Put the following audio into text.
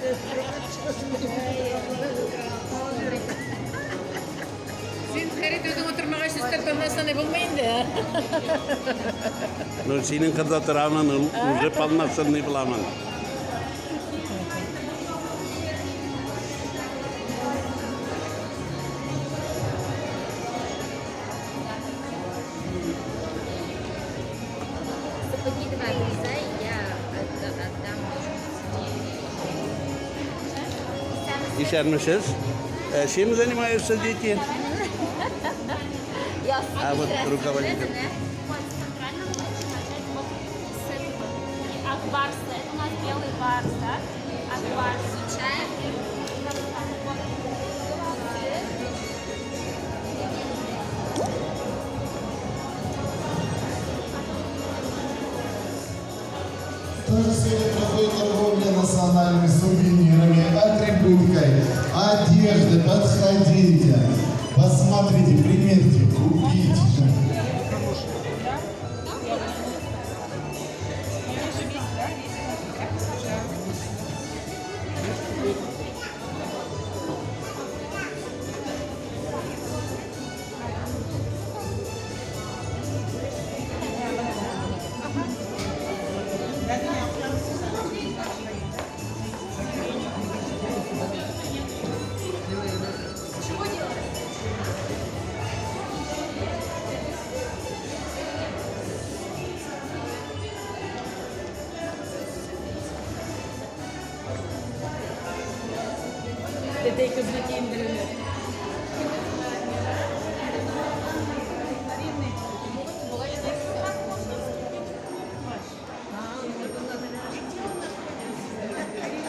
Sen Ferit özün oturmağa isterdim ben sana bulmayın da. No senin kızda travman uzep almazsan ne bulamam. Сапоги давай вырезай, я отдам. İşermişiz. Şey mi занимаешься дети? Я А вот руководитель. От барса. Это у нас белый барс, да? От барса. Чай. Тоже сегодня проходит торговля национальными сувенирами, атрибуткой, одежды. Подходите, посмотрите, примерьте, купите. Dedey kızına giyindirildi.